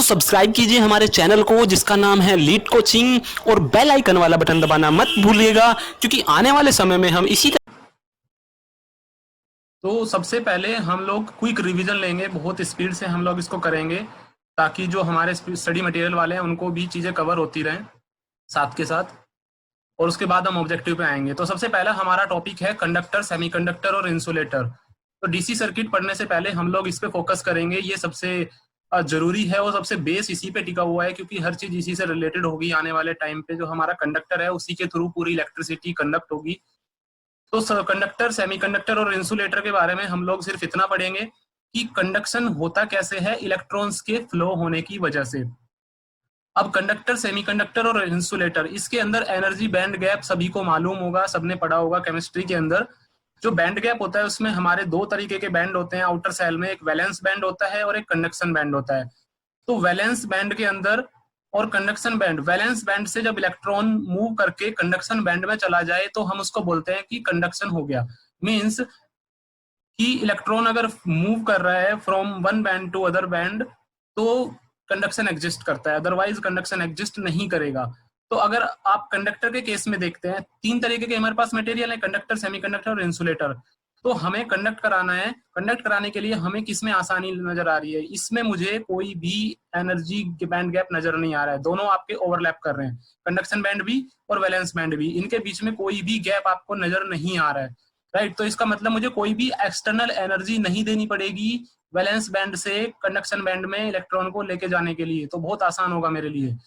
Subscribe कीजिए हमारे channel को जिसका नाम है लीड कोचिंग और बेल आइकन वाला बटन दबाना मत भूलिएगा क्योंकि आने वाले समय में हम इसी तो सबसे पहले हम लोग क्विक रिवीजन लेंगे, बहुत स्पीड से हम लोग इसको करेंगे ताकि जो हमारे स्टडी मटेरियल वाले हैं उनको भी चीज़ें कवर होती रहें साथ के साथ, और उसके बाद हम ऑब्जेक्टिव पे आएंगे। तो सबसे पहला हमारा टॉपिक है कंडक्टर, सेमीकंडक्टर और इंसुलेटर। तो डीसी सर्किट पढ़ने से पहले हम लोग इस पे फोकस करेंगे, ये सबसे जरूरी है और सबसे बेस इसी पे टिका हुआ है क्योंकि हर चीज इसी से रिलेटेड होगी। आने वाले टाइम पे जो हमारा कंडक्टर है उसी के थ्रू पूरी इलेक्ट्रिसिटी कंडक्ट होगी। तो कंडक्टर, सेमीकंडक्टर और इंसुलेटर के बारे में हम लोग सिर्फ इतना पढ़ेंगे कि कंडक्शन होता कैसे है इलेक्ट्रॉन्स के फ्लो होने की वजह से। अब कंडक्टर, सेमीकंडक्टर और इंसुलेटर, इसके अंदर एनर्जी बैंड गैप सभी को मालूम होगा, सबने पढ़ा होगा केमिस्ट्री के अंदर। जो बैंड गैप होता है उसमें हमारे दो तरीके के बैंड होते हैं आउटर सेल में, एक वैलेंस बैंड होता है और एक कंडक्शन बैंड होता है। तो वैलेंस बैंड के अंदर और कंडक्शन बैंड, वैलेंस बैंड से जब इलेक्ट्रॉन मूव करके कंडक्शन बैंड में चला जाए तो हम उसको बोलते हैं कि कंडक्शन हो गया। मीन्स कि इलेक्ट्रॉन अगर मूव कर रहा है from one band to other band तो कंडक्शन एग्जिस्ट करता है, अदरवाइज कंडक्शन एग्जिस्ट नहीं करेगा। तो अगर आप कंडक्टर के केस में देखते हैं, तीन तरीके के हमारे पास मटेरियल है, कंडक्टर, सेमीकंडक्टर और इंसुलेटर। तो हमें कंडक्ट कराना है, कंडक्ट कराने के लिए हमें किसमें आसानी नजर आ रही है? इसमें मुझे कोई भी एनर्जी बैंड गैप नजर नहीं आ रहा है, दोनों आपके ओवरलैप कर रहे हैं, कंडक्शन बैंड भी और वैलेंस बैंड भी, इनके बीच में कोई भी गैप आपको नजर नहीं आ रहा है, राइट। तो इसका मतलब मुझे कोई भी एक्सटर्नल एनर्जी नहीं देनी पड़ेगी वैलेंस बैंड से कंडक्शन बैंड में इलेक्ट्रॉन को लेके जाने के लिए, तो बहुत आसान होगा मेरे लिए।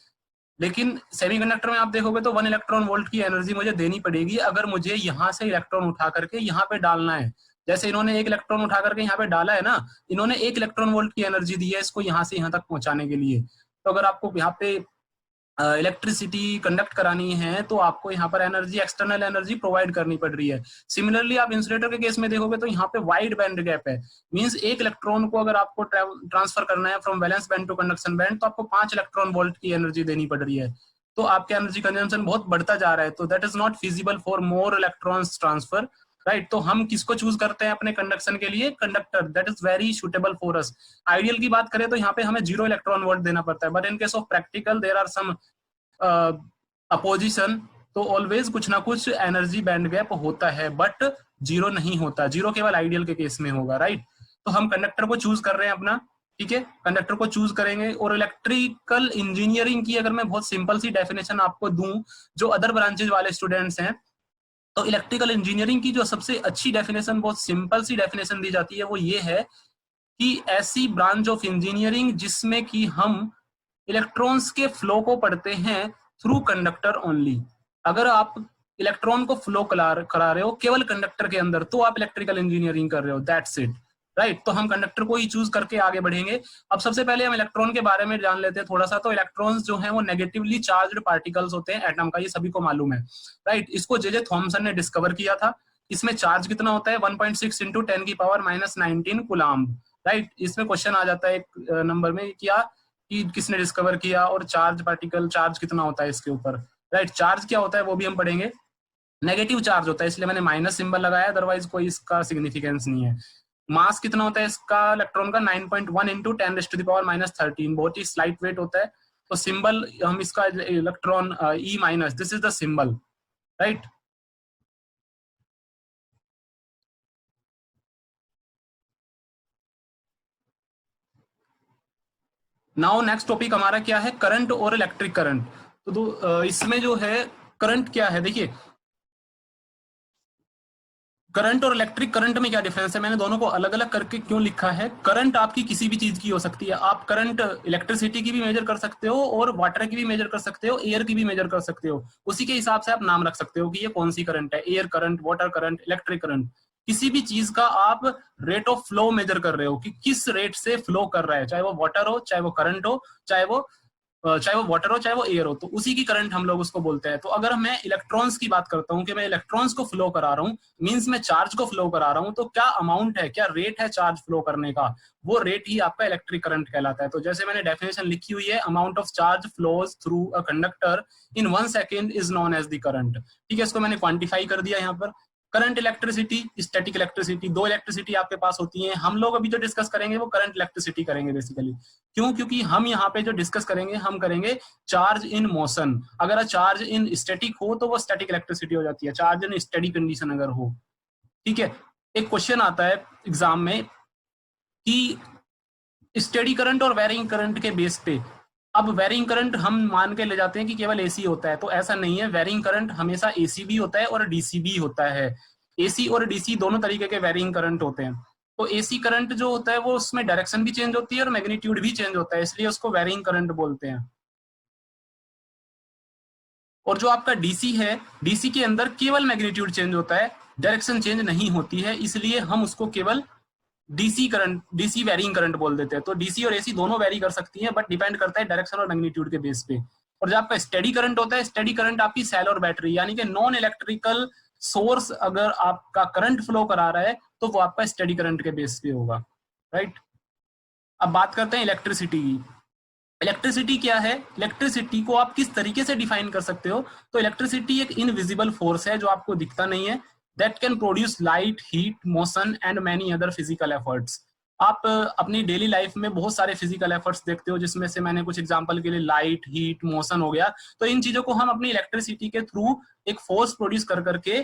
लेकिन सेमीकंडक्टर में आप देखोगे तो 1 इलेक्ट्रॉन वोल्ट की एनर्जी मुझे देनी पड़ेगी अगर मुझे यहाँ से इलेक्ट्रॉन उठा करके यहाँ पे डालना है। जैसे इन्होंने एक इलेक्ट्रॉन उठा करके यहाँ पे डाला है ना, इन्होंने 1 इलेक्ट्रॉन वोल्ट की एनर्जी दी है इसको यहाँ से यहाँ तक पहुंचाने के लिए। तो अगर आपको यहाँ पे इलेक्ट्रिसिटी कंडक्ट करानी है तो आपको यहाँ पर एनर्जी, एक्सटर्नल एनर्जी प्रोवाइड करनी पड़ रही है। सिमिलरली आप इंसुलेटर के केस में देखोगे तो यहाँ पे वाइड बैंड गैप है, मींस एक इलेक्ट्रॉन को अगर आपको ट्रांसफर करना है from valence band to conduction band तो आपको 5 इलेक्ट्रॉन वोल्ट की एनर्जी देनी पड़ रही है। तो आपका एनर्जी कंजम्पशन बहुत बढ़ता जा रहा है, तो that is not feasible for more electrons transfer, right. तो हम किसको चूज करते हैं अपने कंडक्शन के लिए? Conductor, that is very suitable for us. Ideal की बात करें तो यहाँ पे हमें 0 इलेक्ट्रॉन वोल्ट देना पड़ता है, but in case of practical there are some opposition, तो ऑलवेज कुछ ना कुछ एनर्जी बैंड गैप होता है, बट 0 नहीं होता, 0 केवल आइडियल के केस में होगा, राइट। तो हम कंडक्टर को चूज कर रहे हैं अपना, ठीक है, कंडक्टर को चूज करेंगे। और इलेक्ट्रिकल इंजीनियरिंग की अगर मैं बहुत सिंपल सी डेफिनेशन आपको दूं, जो अदर ब्रांचेज वाले स्टूडेंट्स हैं, तो इलेक्ट्रिकल इंजीनियरिंग की जो सबसे अच्छी डेफिनेशन, बहुत सिंपल सी डेफिनेशन दी जाती है वो ये है कि ऐसी ब्रांच ऑफ इंजीनियरिंग जिसमें कि हम इलेक्ट्रॉन्स के फ्लो को पढ़ते हैं थ्रू कंडक्टर ओनली। अगर आप इलेक्ट्रॉन को फ्लो करा रहे हो केवल कंडक्टर के अंदर तो आप इलेक्ट्रिकल इंजीनियरिंग कर रहे हो, दैट्स इट, राइट। तो हम कंडक्टर को ही चूज करके आगे बढ़ेंगे। अब सबसे पहले हम इलेक्ट्रॉन के बारे में जान लेते हैं थोड़ा सा। तो इलेक्ट्रॉन्स जो हैं वो नेगेटिवली चार्ज्ड पार्टिकल्स होते हैं एटम का, ये सभी को मालूम है, राइट। इसको जे थॉमसन ने डिस्कवर किया था। इसमें चार्ज कितना होता है? 1.6 इंटू 10⁻⁻19 कूलम्ब, राइट। इसमें क्वेश्चन आ जाता है एक नंबर में क्या कि किसने डिस्कवर किया और चार्ज, पार्टिकल चार्ज कितना होता है इसके ऊपर, राइट। चार्ज क्या होता है वो भी हम पढ़ेंगे। नेगेटिव चार्ज होता है, इसलिए मैंने माइनस सिंबल लगाया, अदरवाइज कोई इसका सिग्निफिकेंस नहीं है। मास कितना होता है इसका इलेक्ट्रॉन का? 9.1 इंटू 10⁻⁻13, बहुत ही स्लाइट वेट होता है। तो सिंबल हम इसका electron E minus, this is the symbol, right. Now next topic हमारा क्या है? करंट और इलेक्ट्रिक करंट। तो इसमें जो है करंट क्या है, देखिए करंट और इलेक्ट्रिक करंट में क्या डिफरेंस है, मैंने दोनों को अलग अलग करके क्यों लिखा है। करंट आपकी किसी भी चीज की हो सकती है, आप करंट इलेक्ट्रिसिटी की भी मेजर कर सकते हो और वाटर की भी मेजर कर सकते हो, एयर की भी मेजर कर सकते हो। उसी के हिसाब से आप नाम रख सकते हो कि ये कौन सी करंट है, air current, water current, electric current. किसी भी चीज का आप रेट ऑफ फ्लो मेजर कर रहे हो कि किस रेट से फ्लो कर रहा है, चाहे वो वाटर हो, चाहे वो करंट हो, चाहे वो वाटर हो, चाहे वो एयर हो, तो उसी की करंट हम लोग उसको बोलते हैं। तो अगर मैं इलेक्ट्रॉन्स की बात करता हूँ कि मैं इलेक्ट्रॉन्स को फ्लो करा रहा हूँ, मींस मैं चार्ज को फ्लो करा रहा हूँ, तो क्या अमाउंट है, क्या रेट है चार्ज फ्लो करने का, वो रेट ही आपका इलेक्ट्रिक करंट कहलाता है। तो जैसे मैंने डेफिनेशन लिखी हुई है, amount of charge flows through a conductor in 1 second is known as the current, ठीक है। इसको मैंने क्वांटिफाई कर दिया यहाँ पर। करंट इलेक्ट्रिसिटी, स्टैटिक इलेक्ट्रिसिटी, दो इलेक्ट्रिसिटी आपके पास होती है। हम लोग अभी जो डिस्कस करेंगे वो करंट इलेक्ट्रिसिटी करेंगे बेसिकली। क्यों? क्योंकि हम यहाँ पे जो डिस्कस करेंगे हम करेंगे चार्ज इन मोशन। अगर चार्ज इन स्टैटिक हो तो वो स्टैटिक इलेक्ट्रिसिटी हो जाती है, चार्ज इन स्टडी कंडीशन अगर हो। ठीक है, एक क्वेश्चन आता है एग्जाम में कि स्टेडी करंट और वेरिंग करंट के बेस पे, अब वेरिंग करंट हम मान के ले जाते हैं कि केवल एसी होता है, तो ऐसा नहीं है। वेरिंग करंट हमेशा एसी भी होता है और डीसी भी होता है। एसी और डीसी दोनों तरीके के वेरिंग करंट होते हैं। तो एसी करंट जो होता है वो उसमें डायरेक्शन भी चेंज होती है और मैग्नीट्यूड भी चेंज होता है, इसलिए उसको वेरिंग करंट बोलते हैं। और जो आपका डीसी है, डीसी के अंदर केवल मैग्नीट्यूड चेंज होता है, डायरेक्शन चेंज नहीं होती है, इसलिए हम उसको केवल DC current, DC varying current बोल देते हैं। तो डीसी और एसी दोनों वेरी कर सकती हैं, बट डिपेंड करता है डायरेक्शन और मैग्नीट्यूड के बेस पे। और जो आपका स्टेडी करंट होता है, स्टेडी करंट आपकी सेल और बैटरी यानी कि नॉन इलेक्ट्रिकल सोर्स अगर आपका करंट फ्लो करा रहा है तो वो आपका स्टेडी करंट के बेस पे होगा, राइट। अब बात करते हैं इलेक्ट्रिसिटी की। इलेक्ट्रिसिटी क्या है? इलेक्ट्रिसिटी को आप किस तरीके से डिफाइन कर सकते हो? तो इलेक्ट्रिसिटी एक इनविजिबल फोर्स है जो आपको दिखता नहीं है, that can produce light, heat, motion and many other physical efforts। आप अपनी डेली लाइफ में बहुत सारे फिजिकल एफर्ट्स देखते हो, जिसमें से मैंने कुछ एग्जांपल के लिए लाइट, हीट, मोशन हो गया। तो इन चीजों को हम अपनी इलेक्ट्रिसिटी के थ्रू एक फोर्स प्रोड्यूस कर करके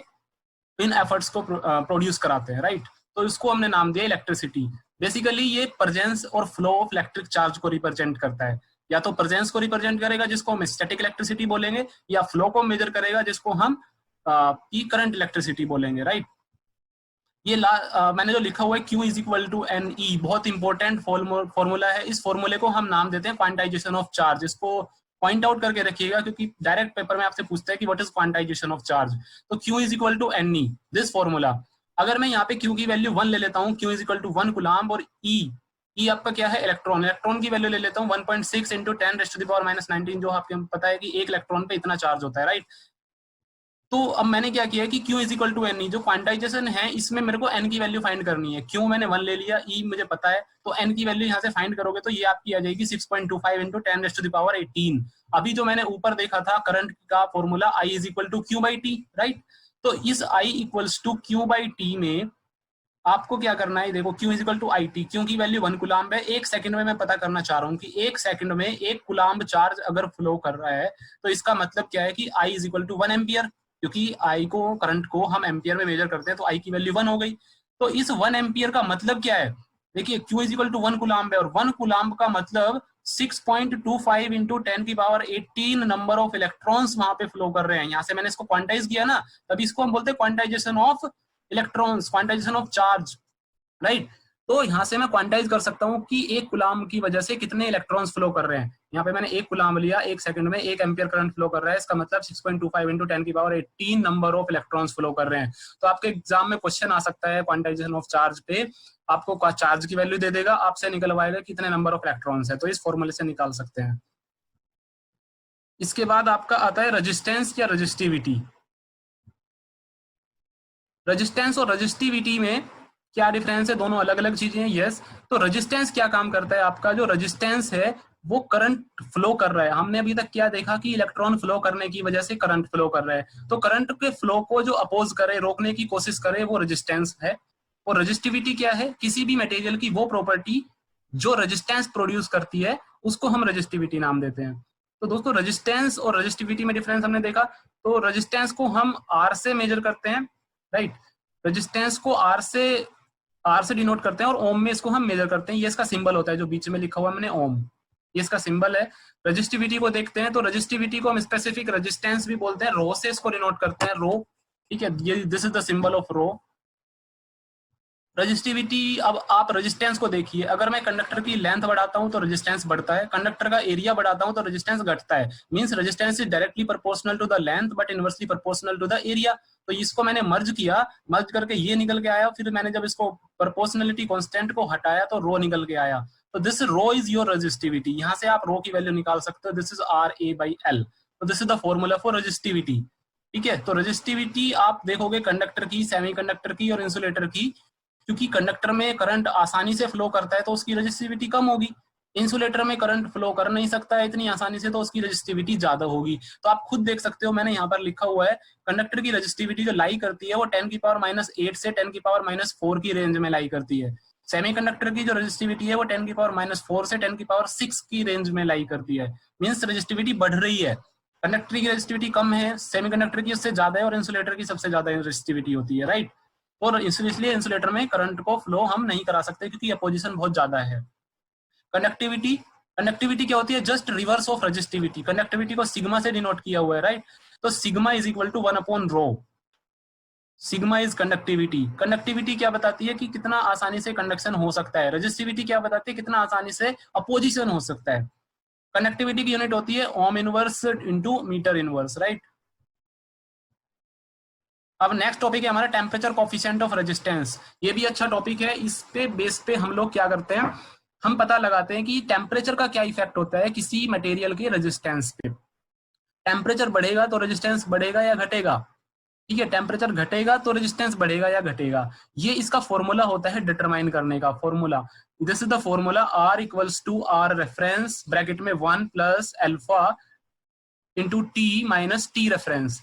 इन एफर्ट्स को प्रोड्यूस कराते हैं, राइट। तो इसको हमने नाम दिया इलेक्ट्रिसिटी। बेसिकली ये प्रेजेंस और फ्लो ऑफ इलेक्ट्रिक चार्ज को रिप्रेजेंट करता है। या तो प्रेजेंस को रिप्रेजेंट करेगा जिसको हम स्टैटिक इलेक्ट्रिसिटी बोलेंगे, या फ्लो को मेजर करेगा जिसको हम करंट इलेक्ट्रिसिटी बोलेंगे, राइट। ये मैंने जो लिखा हुआ है Q is equal to n e, बहुत इंपॉर्टेंट फॉर्मूला है। इस फॉर्मूले को हम नाम देते हैं क्वांटाइजेशन ऑफ चार्ज। इसको पॉइंट आउट करके रखिएगा क्योंकि डायरेक्ट पेपर में आपसे पूछता है कि what is quantization of charge. तो Q is equal to n e, this formula. अगर मैं यहाँ पे Q की वैल्यू 1 ले लेता हूँ, Q is equal to 1 coulomb, और E आपका क्या है? इलेक्ट्रॉन। इलेक्ट्रॉन की वैल्यू ले लेता हूँ 1.6 इंटू 10⁻⁻⁹, जो आपको पता है कि एक इलेक्ट्रॉन पे इतना चार्ज होता है, राइट। तो अब मैंने क्या किया कि Q is equal to n e, जो क्वांटाइजेशन है इसमें मेरे को n की वैल्यू फाइंड करनी है। Q मैंने 1 ले लिया, E मुझे पता है, तो n की वैल्यू यहाँ से फाइंड करोगे तो ये आपकी आ जाएगी 6.25 इंटू 10⁻18। अभी जो मैंने ऊपर देखा था करंट का formula I is equal to Q by t, right. तो इस I equals to Q by t में आपको क्या करना है? देखो Q is equal to I t, Q की वैल्यू 1 कूलम्ब है। एक सेकंड में मैं पता करना चाह रहा हूँ कि एक सेकंड में 1 कूलम्ब चार्ज अगर फ्लो कर रहा है तो इसका मतलब क्या है कि I is equal to 1 ampere, क्योंकि I को, करंट को हम एम्पियर में मेजर करते हैं, तो I की वैल्यू 1 हो गई। तो इस 1 एम्पियर का मतलब क्या है? देखिए Q is equal to 1 coulomb है, और 1 कूलम्ब का मतलब 6.25 इंटू 10⁻18 नंबर ऑफ इलेक्ट्रॉन्स वहां पे फ्लो कर रहे हैं। यहाँ से मैंने इसको क्वांटाइज किया ना, तभी इसको हम बोलते हैं quantization of electrons, quantization of charge, right. तो यहाँ से मैं क्वांटाइज कर सकता हूँ कि 1 कूलम्ब की वजह से कितने इलेक्ट्रॉन्स फ्लो कर रहे हैं। यहाँ पे मैंने 1 कूलम्ब लिया, एक सेकंड में 1 एम्पियर करंट फ्लो कर रहा है, इसका मतलब 6.25 into 10⁻18 number of electrons flow कर रहे हैं। तो आपके एग्जाम में क्वेश्चन आ सकता है क्वांटाइजेशन ऑफ चार्ज पे, आपको चार्ज की वैल्यू दे देगा, आपसे निकलवाएगा कितने नंबर ऑफ इलेक्ट्रॉन्स है, तो इस फॉर्मूले से निकाल सकते हैं। इसके बाद आपका आता है रेजिस्टेंस या रेजिस्टिविटी। रेजिस्टेंस और रेजिस्टिविटी में क्या डिफरेंस है? दोनों अलग अलग चीजें हैं, यस। तो रेजिस्टेंस क्या काम करता है? आपका जो रेजिस्टेंस है वो करंट फ्लो कर रहा है। हमने अभी तक क्या देखा कि इलेक्ट्रॉन फ्लो करने की वजह से करंट फ्लो कर रहा है, तो करंट के फ्लो को जो अपोज करे, रोकने की कोशिश करे, वो रेजिस्टेंस है। और रेजिस्टिविटी क्या है? किसी भी मटेरियल की वो प्रॉपर्टी जो रेजिस्टेंस प्रोड्यूस करती है उसको हम रेजिस्टिविटी नाम देते हैं। तो दोस्तों रेजिस्टेंस और रेजिस्टिविटी में डिफरेंस हमने देखा। तो रेजिस्टेंस को हम R से मेजर करते हैं, राइट। रेजिस्टेंस को R से डिनोट करते हैं, और ओम में इसको हम मेजर करते हैं। ये इसका सिंबल होता है जो बीच में लिखा हुआ है मैंने, ओम, ये इसका सिंबल है। रेजिस्टिविटी को देखते हैं, तो रेजिस्टिविटी को हम स्पेसिफिक रेजिस्टेंस भी बोलते हैं, रो से इसको डिनोट करते हैं, रो, ठीक है। ये this is the symbol of rho. Resistivity, अब आप रेजिस्टेंस को देखिए, अगर मैं कंडक्टर की लेंथ बढ़ाता हूं तो रेजिस्टेंस बढ़ता है, कंडक्टर का एरिया बढ़ाता हूं तो रेजिस्टेंस घटता है। Means resistance is directly proportional to the length but inversely proportional to the area. तो इसको मैंने मर्ज किया, मर्ज करके ये निकल के आया, फिर मैंने जब इसको प्रोपोर्शनलिटी कांस्टेंट को हटाया तो रो निकल के आया। तो this rho is your resistivity. यहाँ से आप रो की वैल्यू निकाल सकते हो, दिस इज RA/L। तो this is the formula for resistivity, ठीक है। तो रेजिस्टिविटी आप देखोगे कंडक्टर की, सेमीकंडक्टर की और इंसुलेटर की, क्योंकि कंडक्टर में करंट आसानी से फ्लो करता है तो उसकी रेजिस्टिविटी कम होगी, इंसुलेटर में करंट फ्लो कर नहीं सकता है इतनी आसानी से, तो उसकी रेजिस्टिविटी ज्यादा होगी। तो आप खुद देख सकते हो, मैंने यहाँ पर लिखा हुआ है कंडक्टर की रेजिस्टिविटी जो लाई करती है वो 10⁻⁸ से 10⁻⁴ की रेंज में लाई करती है। सेमीकंडक्टर की जो रेजिस्टिविटी है वो 10⁻⁴ से 10⁻⁶ की रेंज में लाई करती है। मींस रेजिस्टिविटी बढ़ रही है। कंडक्टर की रेजिस्टिविटी कम है, सेमीकंडक्टर की उससे ज्यादा है, और इंसुलेटर की सबसे ज्यादा रेजिस्टिविटी होती है, राइट। और इसलिए इंसुलेटर में करंट को फ्लो हम नहीं करा सकते क्योंकि अपोजिशन बहुत ज्यादा है। कंडक्टिविटी, कंडक्टिविटी क्या होती है? Just reverse of resistivity. Conductivity को सिग्मा से डिनोट किया हुआ है, राइट। तो sigma is equal to 1/ρ। Sigma is conductivity. Conductivity क्या बताती है कि कितना आसानी से कंडक्शन हो सकता है। रेजिस्टिविटी क्या बताती है? कितना आसानी से अपोजिशन हो सकता है। कंडक्टिविटी की यूनिट होती है ohm inverse into metre inverse, right. अब नेक्स्ट टॉपिक है हमारा टेम्परेचर कोफिशिएंट ऑफ रेजिस्टेंस। ये भी अच्छा टॉपिक है। इस पे बेस पे हम लोग क्या करते हैं, हम पता लगाते हैं कि टेम्परेचर का क्या इफेक्ट होता है किसी मटेरियल के रेजिस्टेंस पे। टेम्परेचर बढ़ेगा तो रेजिस्टेंस बढ़ेगा या घटेगा? ठीक है, टेम्परेचर घटेगा तो रेजिस्टेंस बढ़ेगा या घटेगा। ये इसका फॉर्मूला होता है डिटरमाइन करने का formula. This is the formula R equals to R reference bracket में 1 plus alpha into T minus T reference.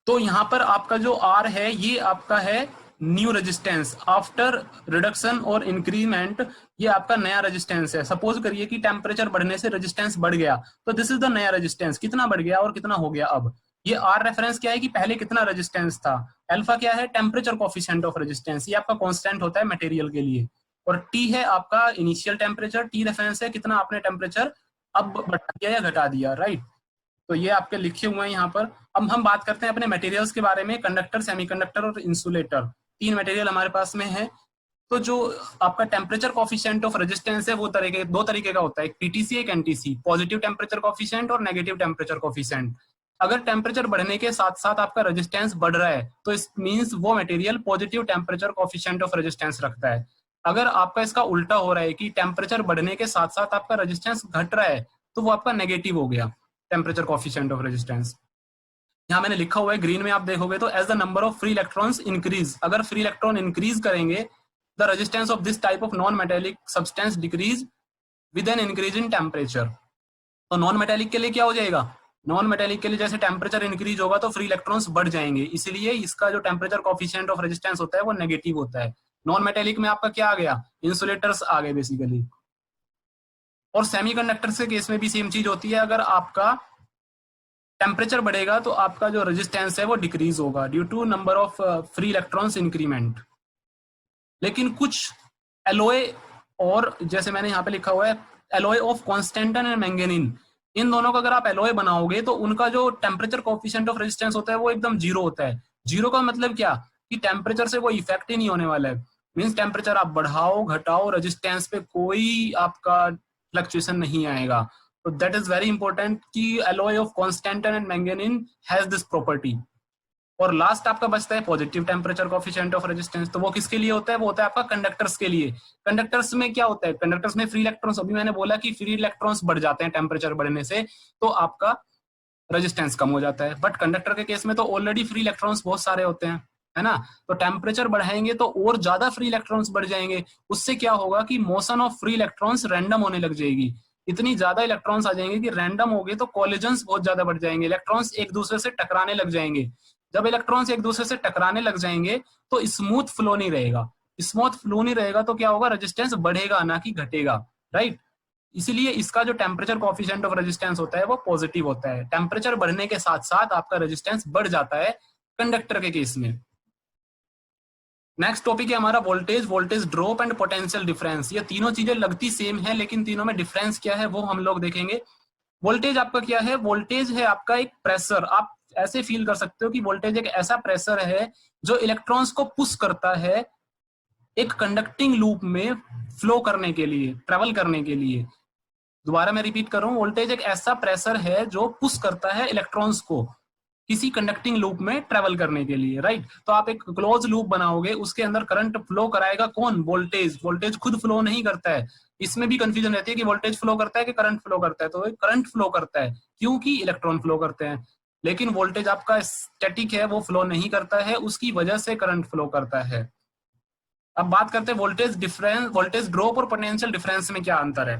तो यहां पर आपका जो R है ये आपका है न्यू रेजिस्टेंस आफ्टर रिडक्शन और इंक्रीमेंट। ये आपका नया रेजिस्टेंस है। सपोज करिए कि टेम्परेचर बढ़ने से रेजिस्टेंस बढ़ गया, तो दिस इज द नया रेजिस्टेंस। कितना बढ़ गया और कितना हो गया अब। ये R रेफरेंस क्या है कि पहले कितना रेजिस्टेंस था। अल्फा क्या है? टेम्परेचर कोफिशिएंट ऑफ रेजिस्टेंस, ये आपका कांस्टेंट होता है मटेरियल के लिए। और T है आपका इनिशियल टेम्परेचर। T रेफरेंस है कितना आपने टेम्परेचर अब बढ़ा दिया या घटा दिया, राइट। तो ये आपके लिखे हुए हैं यहाँ पर। अब हम बात करते हैं अपने मटेरियल्स के बारे में। कंडक्टर, सेमीकंडक्टर और इंसुलेटर, तीन मटेरियल हमारे पास में है। तो जो आपका टेम्परेचर कोफिशिएंट ऑफ रेजिस्टेंस है वो दो तरीके का होता है, एक पीटीसी एक एनटीसी, पॉजिटिव टेम्परेचर कोफिशिएंट और नेगेटिव टेम्परेचर कोफिशिएंट। अगर टेम्परेचर बढ़ने के साथ साथ आपका रेजिस्टेंस बढ़ रहा है तो इस मींस वो material positive temperature coefficient of resistance रखता है। अगर आपका इसका उल्टा हो रहा है कि टेम्परेचर बढ़ने के साथ साथ आपका रेजिस्टेंस घट रहा है तो वो आपका नेगेटिव हो गया टेम्परेचर कोफिशिएंट ऑफ रेजिस्टेंस। यहाँ मैंने लिखा हुआ है ग्रीन में, आप देखोगे तो as the number of free electrons increase, अगर फ्री इलेक्ट्रॉन इंक्रीज करेंगे the resistance of this type of non metallic substance decrease with an increase in temperature. तो नॉन मेटेलिक के लिए क्या हो जाएगा? नॉन मेटेलिक के लिए जैसे टेम्परेचर इंक्रीज होगा तो फ्री इलेक्ट्रॉन्स बढ़ जाएंगे, इसलिए इसका जो टेम्परेचर कोफिशिएंट ऑफ रेजिस्टेंस होता है वो नेगेटिव होता है। नॉन मेटेलिक में आपका क्या आ गया? इंसुलेटर्स आ गए बेसिकली। और सेमीकंडक्टर के केस में भी सेम चीज होती है। अगर आपका टेम्परेचर बढ़ेगा तो आपका जो रेजिस्टेंस है वो डिक्रीज होगा due to number of free electrons increment. लेकिन कुछ एलॉय, और जैसे मैंने यहाँ पे लिखा हुआ है alloy of constantan and manganin, इन दोनों का अगर आप एलॉय बनाओगे तो उनका जो टेम्परेचर कोफिशिएंट ऑफ रेजिस्टेंस होता है वो एकदम जीरो होता है। जीरो का मतलब क्या कि टेम्परेचर से कोई इफेक्ट ही नहीं होने वाला है। मीन्स टेम्परेचर आप बढ़ाओ घटाओ रेजिस्टेंस पे कोई आपका फ्लक्चुएशन नहीं आएगा। तो दैट इज वेरी इंपॉर्टेंट कि alloy of constantan and manganin has this property. और लास्ट आपका बचता है positive temperature coefficient of resistance. तो वो किसके लिए होता है? वो होता है आपका कंडक्टर्स के लिए। कंडक्टर्स में क्या होता है? कंडक्टर्स में फ्री इलेक्ट्रॉन्स, अभी मैंने बोला कि फ्री इलेक्ट्रॉन्स बढ़ जाते हैं टेम्परेचर बढ़ने से तो आपका रेजिस्टेंस कम हो जाता है। बट कंडक्टर के केस में तो ऑलरेडी फ्री इलेक्ट्रॉन्स बहुत सारे होते हैं, है ना। तो टेम्परेचर बढ़ाएंगे तो और ज्यादा फ्री इलेक्ट्रॉन्स बढ़ जाएंगे। उससे क्या होगा कि motion of free electrons random होने लग जाएगी। इतनी ज्यादा इलेक्ट्रॉन्स आ जाएंगे कि रैंडम हो गए तो कॉलिजन्स बहुत ज्यादा बढ़ जाएंगे, इलेक्ट्रॉन्स एक दूसरे से टकराने लग जाएंगे। जब इलेक्ट्रॉन्स एक दूसरे से टकराने लग जाएंगे तो स्मूथ फ्लो नहीं रहेगा। स्मूथ फ्लो नहीं रहेगा तो क्या होगा? रेजिस्टेंस बढ़ेगा ना कि घटेगा, राइट। इसीलिए इसका जो टेम्परेचर कोफिशिएंट ऑफ रेजिस्टेंस होता है वो पॉजिटिव होता है। टेम्परेचर बढ़ने के साथ साथ आपका रेजिस्टेंस बढ़ जाता है कंडक्टर के केस में। नेक्स्ट टॉपिक है हमारा voltage, voltage drop and potential difference. ये तीनों चीजें लगती सेम है लेकिन तीनों में डिफरेंस क्या है वो हम लोग देखेंगे। वोल्टेज आपका क्या है? वोल्टेज है आपका एक प्रेशर। आप ऐसे फील कर सकते हो कि वोल्टेज एक ऐसा प्रेशर है जो इलेक्ट्रॉन्स को पुश करता है एक कंडक्टिंग लूप में फ्लो करने के लिए, ट्रेवल करने के लिए। दोबारा मैं रिपीट कर रहा हूं, वोल्टेज एक ऐसा प्रेशर है जो पुश करता है इलेक्ट्रॉन्स को किसी कंडक्टिंग लूप में ट्रेवल करने के लिए, राइट। तो आप एक क्लोज लूप बनाओगे, उसके अंदर करंट फ्लो कराएगा कौन? वोल्टेज। वोल्टेज खुद फ्लो नहीं करता है। इसमें भी कंफ्यूजन रहती है कि वोल्टेज फ्लो करता है कि करंट फ्लो करता है। तो करंट फ्लो करता है क्योंकि इलेक्ट्रॉन फ्लो करते हैं। लेकिन वोल्टेज आपका स्टैटिक है, वो फ्लो नहीं करता है, उसकी वजह से करंट फ्लो करता है। अब बात करते हैं वोल्टेज डिफरेंस, वोल्टेज ड्रॉप और पोटेंशियल डिफरेंस में क्या अंतर है।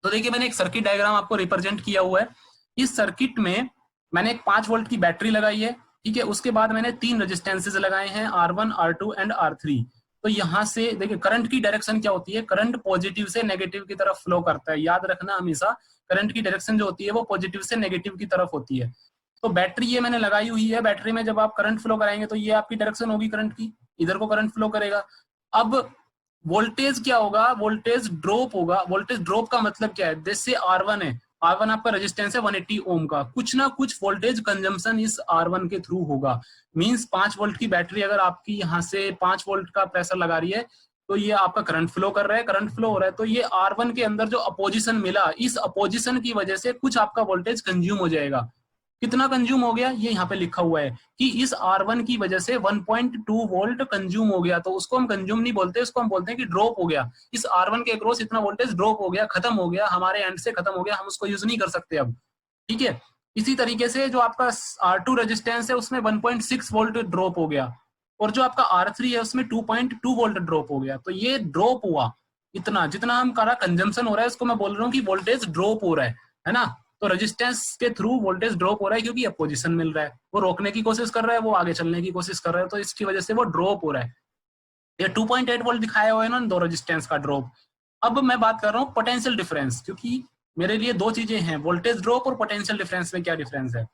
तो देखिए मैंने एक सर्किट डायग्राम आपको रिप्रेजेंट किया हुआ है। इस सर्किट में मैंने एक 5 वोल्ट की बैटरी लगाई है, ठीक है। उसके बाद मैंने 3 रेजिस्टेंसेज लगाए हैं, R1, R2 एंड R3। तो यहाँ से देखिए करंट की डायरेक्शन क्या होती है, करंट पॉजिटिव से नेगेटिव की तरफ फ्लो करता है। याद रखना हमेशा करंट की डायरेक्शन जो होती है वो पॉजिटिव से नेगेटिव की तरफ होती है। तो बैटरी ये मैंने लगाई हुई है, बैटरी में जब आप करंट फ्लो कराएंगे तो ये आपकी डायरेक्शन होगी करंट की, इधर को करंट फ्लो करेगा। अब वोल्टेज क्या होगा, वोल्टेज ड्रॉप होगा। वोल्टेज ड्रॉप का मतलब क्या है, जैसे R1 है, R1 आपका रेजिस्टेंस है 180 ओम का, कुछ ना कुछ वोल्टेज कंजम्पशन इस R1 के थ्रू होगा। मींस 5 वोल्ट की बैटरी अगर आपकी यहाँ से 5 वोल्ट का प्रेशर लगा रही है तो ये आपका करंट फ्लो कर रहा है, करंट फ्लो हो रहा है, तो ये R1 के अंदर जो अपोजिशन मिला, इस अपोजिशन की वजह से कुछ आपका वोल्टेज कंज्यूम हो जाएगा। कितना कंज्यूम हो गया ये यहाँ पे लिखा हुआ है कि इस R1 की वजह से 1.2 वोल्ट कंज्यूम हो गया। तो उसको हम कंज्यूम नहीं बोलते, उसको हम बोलते हैं कि ड्रॉप हो गया। इस R1 के अक्रॉस इतना वोल्टेज ड्रॉप हो गया, खत्म हो गया, हमारे एंड से खत्म हो गया, हम उसको यूज नहीं कर सकते अब, ठीक है। इसी तरीके से जो आपका R2 रेजिस्टेंस है उसमें 1.6 वोल्ट ड्रॉप हो गया, और जो आपका R3 है उसमें 2.2 वोल्ट ड्रॉप हो गया। तो ये ड्रॉप हुआ इतना, जितना हम करा कंजम्पशन हो रहा है उसको मैं बोल रहा हूँ कि वोल्टेज ड्रॉप हो रहा है ना। तो रेजिस्टेंस के थ्रू वोल्टेज ड्रॉप हो रहा है क्योंकि अपोजिशन मिल रहा है, वो रोकने की कोशिश कर रहा है, वो आगे चलने की कोशिश कर रहा है, तो इसकी वजह से वो ड्रॉप हो रहा है। ये 2.8 वोल्ट दिखाया हुआ है ना दो रेजिस्टेंस का ड्रॉप। अब मैं बात कर रहा हूँ पोटेंशियल डिफरेंस, क्योंकि मेरे लिए दो चीजें हैं, वोल्टेज ड्रॉप और पोटेंशियल डिफरेंस में क्या डिफरेंस है।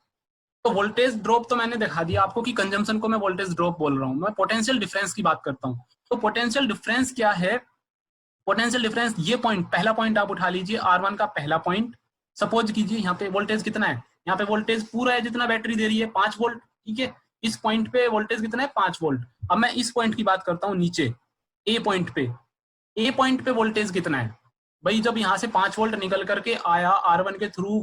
तो वोल्टेज ड्रॉप तो मैंने दिखा दिया आपको कि कंजम्पशन को मैं वोल्टेज ड्रॉप बोल रहा हूँ, मैं पोटेंशियल डिफरेंस की बात करता हूँ। तो पोटेंशियल डिफरेंस क्या है, पोटेंशियल डिफरेंस ये पॉइंट, पहला पॉइंट आप उठा लीजिए, R1 का पहला पॉइंट। सपोज कीजिए यहाँ पे वोल्टेज कितना है, यहाँ पे वोल्टेज पूरा है जितना बैटरी दे रही है 5 वोल्ट, ठीक है। इस पॉइंट पे वोल्टेज कितना है 5 वोल्ट। अब मैं इस पॉइंट की बात करता हूँ नीचे, ए पॉइंट पे, ए पॉइंट पे वोल्टेज कितना है भाई। जब यहाँ से 5 वोल्ट निकल करके आया R1 के थ्रू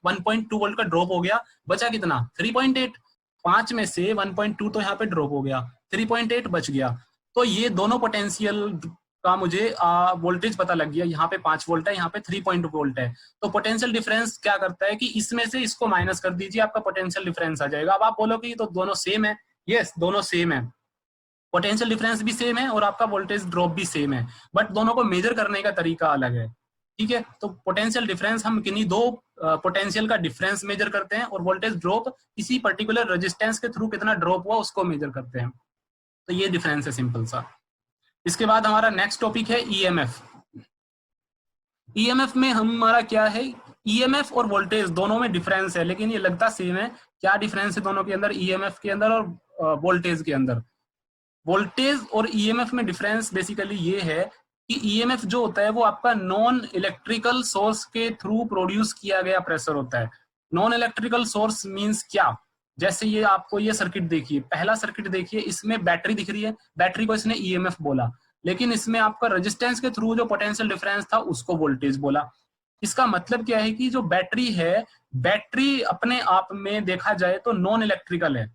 1.2 वोल्ट का ड्रॉप हो गया, बचा कितना 3.8। 5 में से 1.2 तो यहाँ पे ड्रॉप हो गया, 3.8 बच गया। तो ये दोनों पोटेंशियल का मुझे वोल्टेज पता लग गया, यहाँ पे 5 वोल्ट है, यहाँ पे 3 वोल्ट है। तो पोटेंशियल डिफरेंस क्या करता है कि इसमें से इसको माइनस कर दीजिए, आपका पोटेंशियल डिफरेंस आ जाएगा। अब आप बोलोगे तो दोनों सेम है, यस दोनों सेम है, पोटेंशियल डिफरेंस भी सेम है और आपका वोल्टेज ड्रॉप भी सेम है, बट दोनों को मेजर करने का तरीका अलग है, ठीक है। तो पोटेंशियल डिफरेंस हम किन्हीं दो पोटेंशियल का डिफरेंस मेजर करते हैं, और वोल्टेज ड्रॉप किसी पर्टिकुलर रेजिस्टेंस के थ्रू कितना ड्रॉप हुआ उसको मेजर करते हैं। तो ये डिफरेंस है सिंपल सा। इसके बाद हमारा नेक्स्ट टॉपिक है ईएमएफ। ईएमएफ में हमारा क्या है, ईएमएफ और वोल्टेज दोनों में डिफरेंस है, लेकिन ये लगता सेम है। क्या डिफरेंस है दोनों के अंदर, ईएमएफ के अंदर और वोल्टेज के अंदर। वोल्टेज और ईएमएफ में डिफरेंस बेसिकली ये है कि ईएमएफ जो होता है वो आपका नॉन इलेक्ट्रिकल सोर्स के थ्रू प्रोड्यूस किया गया प्रेशर होता है। नॉन इलेक्ट्रिकल सोर्स मींस क्या, जैसे ये आपको ये सर्किट देखिए, पहला सर्किट देखिए, इसमें बैटरी दिख रही है, बैटरी को इसने ईएमएफ बोला, लेकिन इसमें आपका रेजिस्टेंस के थ्रू जो पोटेंशियल डिफरेंस था उसको वोल्टेज बोला। इसका मतलब क्या है कि जो बैटरी है, बैटरी अपने आप में देखा जाए तो नॉन इलेक्ट्रिकल है।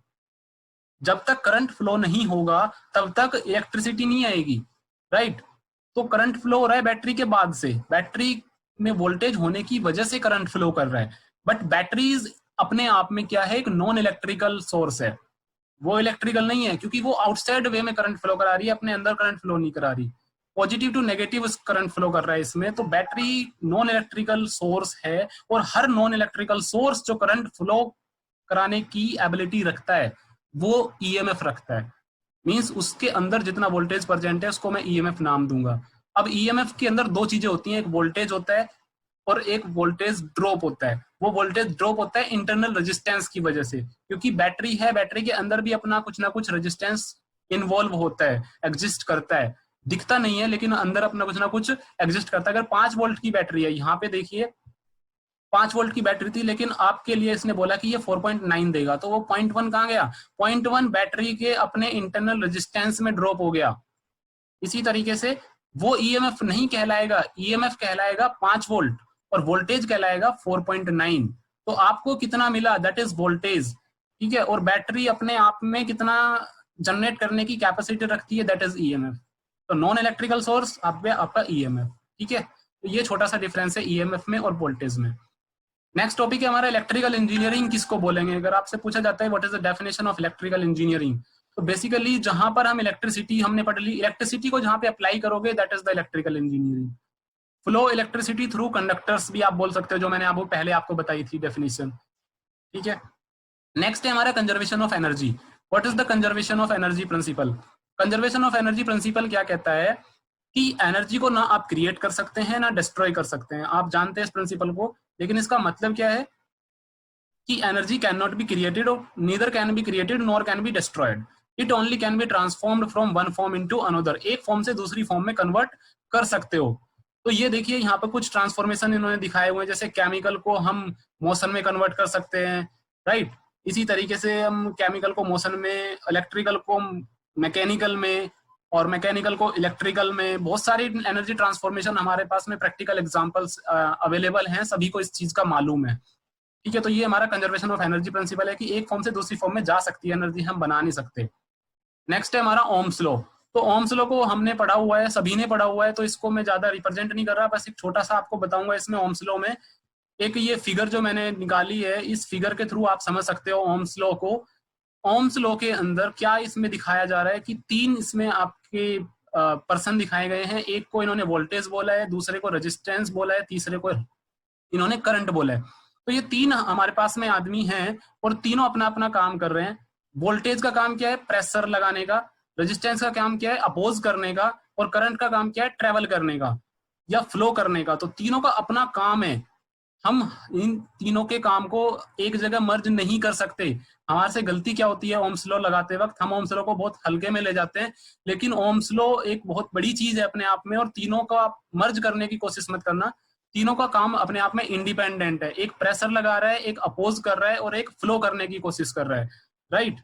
जब तक करंट फ्लो नहीं होगा तब तक इलेक्ट्रिसिटी नहीं आएगी, राइट। तो करंट फ्लो हो रहा है बैटरी के बाद से, बैटरी में वोल्टेज होने की वजह से करंट फ्लो कर रहा है, बट बैटरीज अपने आप में क्या है, एक नॉन इलेक्ट्रिकल सोर्स है। वो इलेक्ट्रिकल नहीं है क्योंकि वो आउटसाइड वे में करंट फ्लो करा रही है, अपने अंदर करंट फ्लो नहीं करा रही, positive to negative current flow कर रहा है इसमें। तो बैटरी नॉन इलेक्ट्रिकल सोर्स है, और हर नॉन इलेक्ट्रिकल सोर्स जो करंट फ्लो कराने की एबिलिटी रखता है वो ईएमएफ रखता है। मींस उसके अंदर जितना वोल्टेज प्रेजेंट है उसको मैं ईएमएफ नाम दूंगा। अब ईएमएफ के अंदर दो चीजें होती हैं, एक वोल्टेज होता है और एक वोल्टेज ड्रॉप होता है। वो वोल्टेज ड्रॉप होता है इंटरनल रेजिस्टेंस की वजह से, क्योंकि बैटरी है, बैटरी के अंदर भी अपना कुछ ना कुछ रेजिस्टेंस इन्वॉल्व होता है, एग्जिस्ट करता है, दिखता नहीं है लेकिन अंदर अपना कुछ ना कुछ एग्जिस्ट करता है। अगर 5 वोल्ट की बैटरी है, यहाँ पे देखिए 5 वोल्ट की बैटरी थी, लेकिन आपके लिए इसने बोला कि ये 4.9 देगा, तो वो 0.1 कहाँ गया, 0.1 बैटरी के अपने इंटरनल रेजिस्टेंस में ड्रॉप हो गया। इसी तरीके से वो ईएमएफ नहीं कहलाएगा, ईएमएफ कहलाएगा 5 वोल्ट और वोल्टेज कहलाएगा 4.9। तो आपको कितना मिला, दैट इज वोल्टेज, ठीक है। और बैटरी अपने आप में कितना जनरेट करने की कैपेसिटी रखती है, दैट इज ईएमएफ। तो नॉन इलेक्ट्रिकल सोर्स आपका ईएमएफ, ठीक है। तो ये छोटा सा डिफरेंस है ईएमएफ में और वोल्टेज में। नेक्स्ट टॉपिक है हमारा इलेक्ट्रिकल इंजीनियरिंग किसको बोलेंगे। अगर आपसे पूछा जाता है what is the definition of electrical engineering, तो बेसिकली जहां पर हम इलेक्ट्रिसिटी हमने पढ़ ली, इलेक्ट्रिसिटी को जहां पे अप्लाई करोगे that is the electrical engineering. Flow electricity through conductors भी आप बोल सकते हो, जो मैंने आपको पहले आपको बताई थी डेफिनेशन, ठीक है। नेक्स्ट है हमारा conservation of energy. What is the conservation of energy principal. Conservation of energy principal क्या कहता है कि एनर्जी को ना आप क्रिएट कर सकते हैं ना डिस्ट्रॉय कर सकते हैं। आप जानते हैं इस प्रिंसिपल को, लेकिन इसका मतलब क्या है कि energy can not be created, neither can be created nor can be destroyed, it only can be transformed from one form into another. एक फॉर्म से दूसरी फॉर्म में कन्वर्ट कर सकते हो। तो ये देखिए यहाँ पर कुछ ट्रांसफॉर्मेशन इन्होंने दिखाए हुए हैं, जैसे केमिकल को हम मोशन में कन्वर्ट कर सकते हैं, राइट। इसी तरीके से हम केमिकल को मोशन में, इलेक्ट्रिकल को मैकेनिकल में, और मैकेनिकल को इलेक्ट्रिकल में। बहुत सारी एनर्जी ट्रांसफॉर्मेशन हमारे पास में प्रैक्टिकल एग्जांपल्स अवेलेबल हैं, सभी को इस चीज का मालूम है, ठीक है। तो ये हमारा कंजर्वेशन ऑफ एनर्जी प्रिंसिपल है कि एक फॉर्म से दूसरी फॉर्म में जा सकती है एनर्जी, हम बना नहीं सकते। नेक्स्ट है हमारा ओम्स लॉ। तो ओम्स लॉ को हमने पढ़ा हुआ है, सभी ने पढ़ा हुआ है, तो इसको मैं ज्यादा रिप्रेजेंट नहीं कर रहा, बस एक छोटा सा आपको बताऊंगा। इसमें ओम्स लॉ में एक ये फिगर जो मैंने निकाली है, इस फिगर के थ्रू आप समझ सकते हो ओम्स लॉ को। ओम्स लॉ के अंदर क्या इसमें दिखाया जा रहा है कि तीन इसमें आपके पर्सन दिखाए गए हैं। एक को इन्होंने वोल्टेज बोला है, दूसरे को रेजिस्टेंस बोला है, तीसरे को इन्होंने करंट बोला है। तो ये तीन हमारे पास में आदमी हैं और तीनों अपना अपना काम कर रहे हैं। वोल्टेज का काम क्या है, प्रेशर लगाने का। रेजिस्टेंस का काम क्या है, अपोज करने का। और करंट का काम क्या है, ट्रेवल करने का या फ्लो करने का। तो तीनों का अपना काम है। हम इन तीनों के काम को एक जगह मर्ज नहीं कर सकते। हमारे से गलती क्या होती है, ओम्स लॉ लगाते वक्त हम ओम्स लॉ को बहुत हल्के में ले जाते हैं, लेकिन ओम्स लॉ एक बहुत बड़ी चीज है अपने आप में, और तीनों का मर्ज करने की कोशिश मत करना। तीनों का काम अपने आप में इंडिपेंडेंट है। एक प्रेशर लगा रहा है, एक अपोज कर रहा है, और एक फ्लो करने की कोशिश कर रहा है, राइट।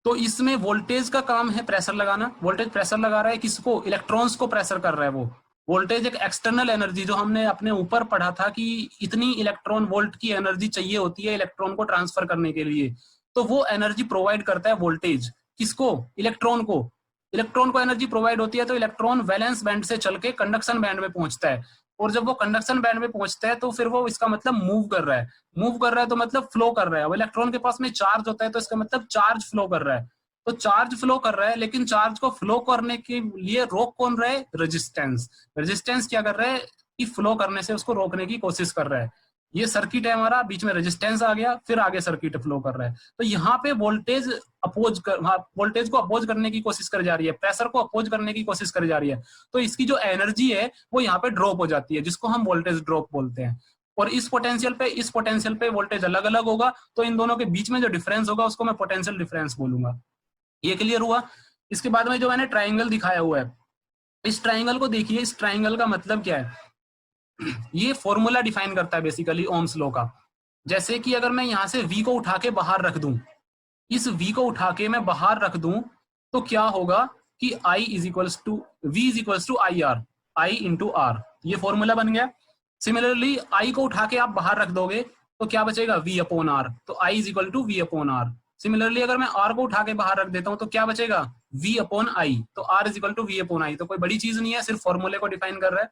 तो इसमें वोल्टेज का काम है प्रेशर लगाना। वोल्टेज प्रेशर लगा रहा है किसको, इलेक्ट्रॉन्स को प्रेशर कर रहा है वो। वोल्टेज एक एक्सटर्नल एनर्जी, जो हमने अपने ऊपर पढ़ा था कि इतनी इलेक्ट्रॉन वोल्ट की एनर्जी चाहिए होती है इलेक्ट्रॉन को ट्रांसफर करने के लिए, तो वो एनर्जी प्रोवाइड करता है वोल्टेज। किसको, इलेक्ट्रॉन को। इलेक्ट्रॉन को एनर्जी प्रोवाइड होती है तो इलेक्ट्रॉन वैलेंस बैंड से चल के कंडक्शन बैंड में पहुंचता है, और जब वो कंडक्शन बैंड में पहुंचता है तो फिर वो, इसका मतलब मूव कर रहा है। मूव कर रहा है तो मतलब फ्लो कर रहा है। वो इलेक्ट्रॉन के पास में चार्ज होता है तो इसका मतलब चार्ज फ्लो कर रहा है। तो चार्ज फ्लो कर रहा है, लेकिन चार्ज को फ्लो करने के लिए रोक कौन रहा है, रेजिस्टेंस। रेजिस्टेंस क्या कर रहा है कि फ्लो करने से उसको रोकने की कोशिश कर रहा है। ये सर्किट है हमारा, बीच में रेजिस्टेंस आ गया, फिर आगे सर्किट फ्लो कर रहा है। तो यहाँ पे वोल्टेज वोल्टेज को अपोज करने की कोशिश कर जा रही है, प्रेशर को अपोज करने की कोशिश कर जा रही है। तो इसकी जो एनर्जी है वो यहाँ पे ड्रॉप हो जाती है, जिसको हम वोल्टेज ड्रॉप बोलते हैं। और इस पोटेंशियल पे वोल्टेज अलग अलग होगा, तो इन दोनों के बीच में जो डिफरेंस होगा उसको मैं पोटेंशियल डिफरेंस बोलूंगा। ये क्लियर हुआ। इसके बाद में जो मैंने ट्राइंगल दिखाया हुआ है, इस ट्राइंगल को देखिए। इस ट्राइंगल का मतलब क्या है, ये फॉर्मूला डिफाइन करता है बेसिकली ओम्स लॉ का। जैसे कि अगर मैं यहाँ से V को उठा के बाहर रख दूं, इस V को उठा के मैं बाहर रख दूं, तो क्या होगा कि V is equals to I R, I into R. ये फॉर्मूला बन गया। सिमिलरली I को उठा के आप बाहर रख दोगे तो क्या बचेगा, V अपॉन आर। तो I is equal to V upon R. Similarly अगर मैं R को उठा के बाहर रख देता हूं तो क्या बचेगा, V अपॉन आई। तो R is equal to V upon I. तो कोई बड़ी चीज नहीं है, सिर्फ फॉर्मूले को डिफाइन कर रहा है।